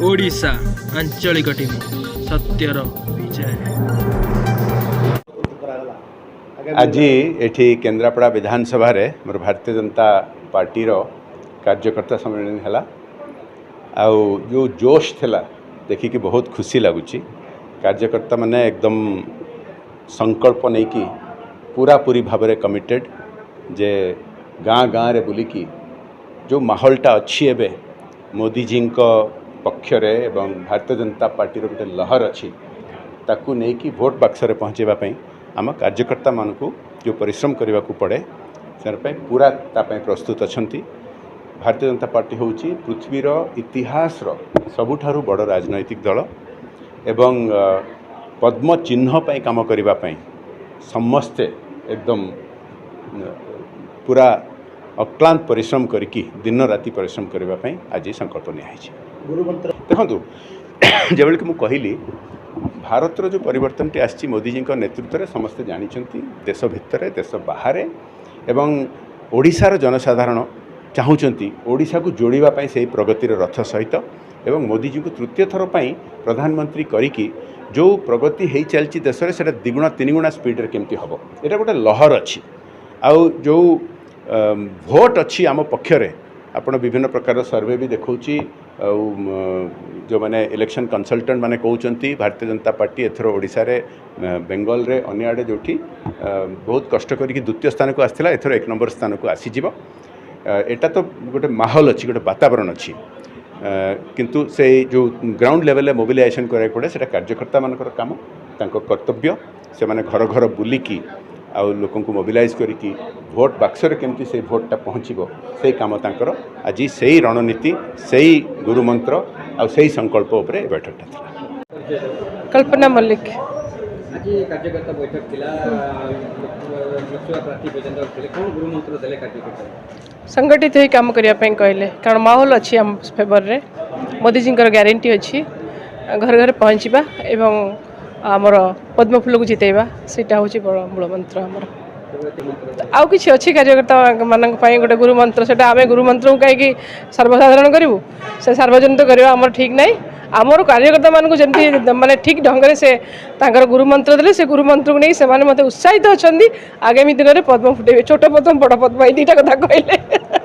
ओडिशा आंचलिक टीवी सत्यर विजय। आज एठी केन्द्रापड़ा विधानसभा रे मोर भारतीय जनता पार्टी रो कार्यकर्ता सम्मेलन है। आउ जो जोश थिला देखिकी बहुत खुशी लगुच। कार्यकर्ता माने एकदम संकल्प नहीं कि पूरा पूरी भाव में कमिटेड जे गाँ गाँ रे बुलिकी जो माहौलटा अच्छी एबे मोदी जी पक्षरे एवं भारतीय जनता पार्टी रो गोटे लहर अच्छी ताकू नहीं कि भोट बाक्स पहुँचेवाई आम कार्यकर्ता मानू जो परिश्रम करने को पड़े से पूरा तापाई प्रस्तुत अच्छा। भारतीय जनता पार्टी हूँ पृथ्वीर इतिहास सबुठारु बड़ राजनैतिक दल एवं पद्म चिन्ह पाई काम करने समस्ते एकदम पूरा अक्लांत परिश्रम करिकी दिन राति परिश्रम करने आज संकल्प नियाई। देखो जबकि मुझे कहली भारतर जो परिवर्तन टी आसी मोदी जी नेतृत्व में समस्ते जानते देश भितर देश बाहर एवं ओडिशार जनसाधारण चाहूँगी ओडिशा को जोड़ापी से प्रगतिर रथ सहित एवं मोदी जी को तृतीय थर पर प्रधानमंत्री करिकी जो प्रगति हो चलती देश में से द्विगुणा तीन गुणा स्पीड रे केमती हम यहाँ गोटे लहर अच्छी आउ जो भोट अच्छी आम पक्षरे आपण विभिन्न प्रकार सर्वे भी देखौची जो माने इलेक्शन कंसल्टेंट माने कहउचंती भारतीय जनता पार्टी एथर ओडिशा रे बेंगल रे अन्य आड़े जोठी बहुत कष्ट करिक द्वितीय स्थान को आसथिला एथर एक नंबर स्थान को आसी जीव। एटा तो गोटे माहौल अच्छी गोटे वातावरण अच्छी किंतु से जो ग्राउंड लेवल मोबिलाइजेशन कराया पड़े से कार्यकर्ता मानकर काम तांको कर्तव्य से माने घर घर बुलिकी आउ लोक को मोबिलाइज करिकी भोट बाक्सरे केमती से भोटा पहुँचब से काम तांकर आज से रणनीति से गुरुमंत्र आउ से संकल्प उपरे बैठकटा था। कल्पना मल्लिक आज कार्यकर्ता बैठक थिला लोकसभा प्रार्थी पର୍ଯ୍यंत थिले कोन गुरुमंत्र देले कार्यकर्ता संगठित होई काम करिया पे कहले कारण माहौल अच्छी हम फेवर रे मोदी जी ग्यारंटी अच्छी घर घर पहुँचवा एवं आमर पद्म फूल को जितेबा सेटा हूँ बड़ मूल मंत्र आमर आउ कि अच्छी कार्यकर्ता मान गोटे गुरु मंत्र से आम गुरु मंत्र को कहीं सर्वसाधारण करूँ से सार्वजनिक करवा आमर ठीक ना आमर कार्यकर्ता मानक जमी माने ठीक ढंग से तांकर गुरु मंत्र देले से गुरु मंत्र को नहीं से मत उत्साहित अच्छा आगामी दिन में पद्म फुटेबे छोट पद्म बड़ पद्म ये दुईटा कथा कहले।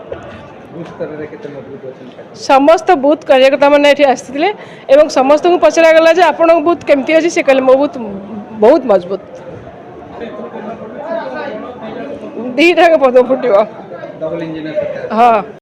समस्त बूथ कार्यकर्ता मैंने आसते एवं समस्त को पचरा गला जे आपण बूथ केमती अच्छी से कहले मो बूथ बहुत मजबूत दुईटा पद्म फुटो। हाँ।